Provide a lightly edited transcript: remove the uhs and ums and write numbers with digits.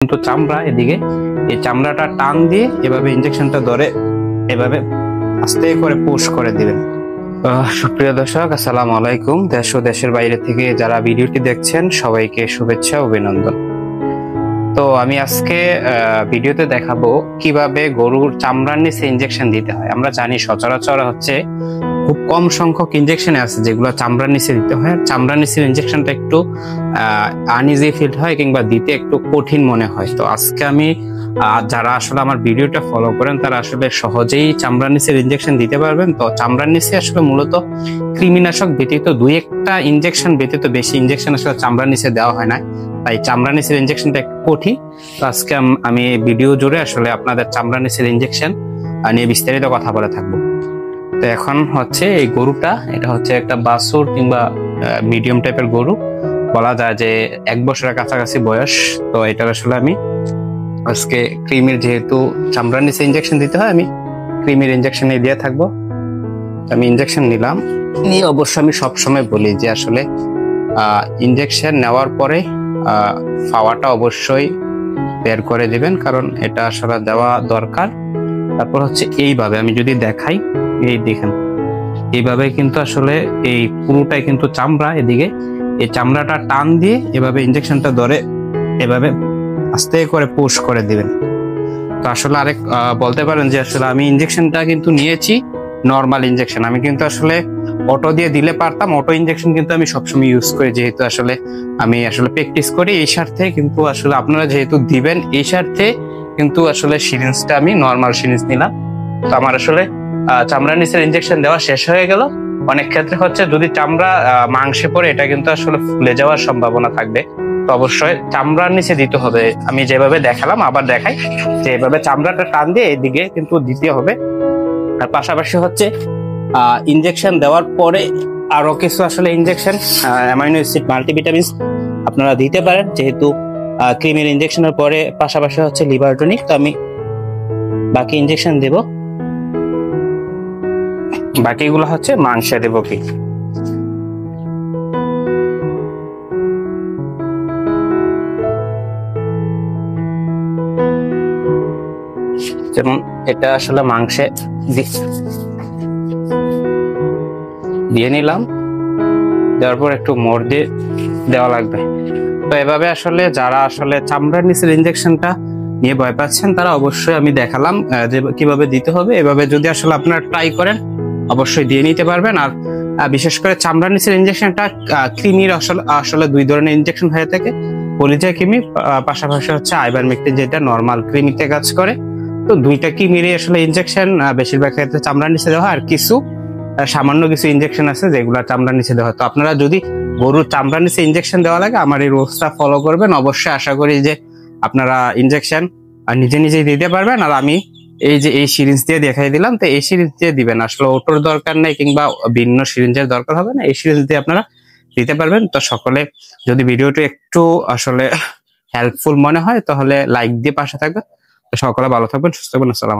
কিন্তু চামড়া এদিকে এই চামড়াটা টান দিয়ে এভাবে ইনজেকশনটা ধরে এভাবে আস্তে করে পুশ করে দিবেন। সুপ্রিয় দর্শক, আসসালামু আলাইকুম। দেশ ও দেশের বাইরে থেকে যারা ভিডিওটি দেখছেন সবাইকে শুভেচ্ছা ও অভিনন্দন। তো আমি আজকে ভিডিওতে দেখাবো কিভাবে গরুর চামড়ার নিচে ইনজেকশন দিতে হয়। আমরা জানি সচরাচর হচ্ছে খুব কম সংখ্যক ইনজেকশন আছে যেগুলো চামড়ার নিচে দিতে হয়। চামড়ার নিচের ইনজেকশনটা একটু আনইজি ফিল হয় কিংবা দিতে একটু কঠিন মনে হয়। তো আজকে আমি যারা আসলে আমার ভিডিওটা ফলো করেন তারা আসলে সহজেই চামড়ার নিচের ইনজেকশন দিতে পারবেন। তো চামড়ার নিচে আসলে মূলত কৃমিনাশক ব্যতীত দুই একটা ইনজেকশন ব্যতীত বেশি ইনজেকশন আসলে চামড়ার নিচে দেওয়া হয় না, তাই চামড়ার নিচের ইনজেকশনটা একটু কঠিন। তো আজকে আমি ভিডিও জুড়ে আসলে আপনাদের চামড়ার নিচের ইনজেকশন নিয়ে বিস্তারিত কথা বলে থাকবো। তো এখন হচ্ছে এই গরুটা, এটা হচ্ছে একটা বাছুর কিংবা মিডিয়াম টাইপের গরু, বলা যায় যে 1 বছরের কাছাকাছি বয়স। তো এটা আসলে আমি আজকে ক্রিমির, যেহেতু চামড়ার নিচে ইনজেকশন দিতে হয়, আমি ক্রিমির ইনজেকশন দিয়ে থাকবো। আমি ইনজেকশন নিলাম নিয়ে অবশ্য আমি সবসময় বলি যে আসলে ইনজেকশন নেওয়ার পরে ফাওয়াটা অবশ্যই বের করে দিবেন, কারণ এটা আসলে দেওয়া দরকার। তারপর হচ্ছে এইভাবে আমি যদি দেখাই, এই দেখেন এইভাবে কিন্তু আসলে এই পুরোটাই কিন্তু চামড়া, এদিকে এই চামড়াটা টান দিয়ে এভাবে ইনজেকশনটা ধরে এভাবে আস্তে করে পুশ করে দিবেন। তো আসলে আরেক বলতে পারেন যে আসলে আমি ইনজেকশনটা কিন্তু নিয়েছি নর্মাল ইনজেকশন, আমি কিন্তু আসলে অটো দিয়ে দিলে পারতাম। অটো ইনজেকশন কিন্তু আমি সবসময় ইউজ করি, যেহেতু আসলে আমি আসলে প্র্যাকটিস করি এই স্বার্থে। কিন্তু আসলে আপনারা যেহেতু দিবেন এই স্বার্থে কিন্তু আসলে সিরিঞ্জটা আমি নর্মাল সিরিঞ্জ নিলাম। তো আমার আসলে চামড়ার নিচের ইনজেকশন দেওয়া শেষ হয়ে গেল। অনেক ক্ষেত্রে হচ্ছে যদি চামড়া মাংসে পড়ে এটা কিন্তু আসলে ফুলে যাওয়ার সম্ভাবনা থাকবে। তো অবশ্যই চামড়ার নিচে দিতে হবে। আমি যেভাবে দেখালাম আবার দেখাই, যে এভাবে চামড়াটা টান দিয়ে এদিকে কিন্তু দিতে হবে। আর পাশাপাশি হচ্ছে ইনজেকশন দেওয়ার পরে আরো কিছু আসলে ইনজেকশন, অ্যামাইনো অ্যাসিড, মাল্টিভিটামিন আপনারা দিতে পারেন, যেহেতু ক্রিমের ইনজেকশনের পরে পাশাপাশি হচ্ছে লিভার টনিক। তো আমি বাকি ইনজেকশন দেব, বাকিগুলো হচ্ছে মাংসে দেব। কি যেমন এটা আসলে মাংসে দিয়ে নিলাম, দেওয়ার পর একটু মোড় দিয়ে দেওয়া লাগবে। তো এভাবে আসলে যারা আসলে চামড়ার নিচের ইনজেকশনটা নিয়ে ভয় পাচ্ছেন তারা অবশ্যই আমি দেখালাম যে কিভাবে দিতে হবে, এভাবে যদি আসলে আপনারা ট্রাই করেন অবশ্যই দিয়ে নিতে পারবেন। আর বিশেষ করে চামড়ার নিচের ইনজেকশনটা ক্রিমির আসলে 2 ধরনের ইনজেকশন হয়ে থাকে, পলিজা ক্রিমি, পাশাপাশি হচ্ছে আইভারমেকটিন যেটা নর্মাল ক্রিমিতে কাজ করে। তো 2টা ক্রিমিরই আসলে ইনজেকশন বেশিরভাগ ক্ষেত্রে চামড়ার নিচে দেওয়া হয়, আর কিছু সামান্য কিছু ইনজেকশন আছে যেগুলো চামড়ার নিচে দেওয়া হয়। তো আপনারা যদি গরুর চামড়ার নিচে ইনজেকশন দেওয়া লাগে আমার এই রুলসটা ফলো করবেন, অবশ্যই আশা করি যে আপনারা ইনজেকশন নিজে নিজেই দিতে পারবেন। আর আমি এই যে এই সিরিঞ্জ দিয়ে দেখাই দিলাম, তো এই সিরিঞ্জ দিয়ে দিবেন, আসলে ওটোর দরকার নেই কিংবা ভিন্ন সিরিঞ্জের দরকার হবে না, এই সিরিঞ্জ দিয়ে আপনারা দিতে পারবেন। তো সকলে যদি ভিডিওটি একটু আসলে হেল্পফুল মনে হয় তাহলে লাইক দিয়ে পাশে থাকবেন। সকলে ভালো থাকবেন, সুস্থ থাকবেন। আসসালাম।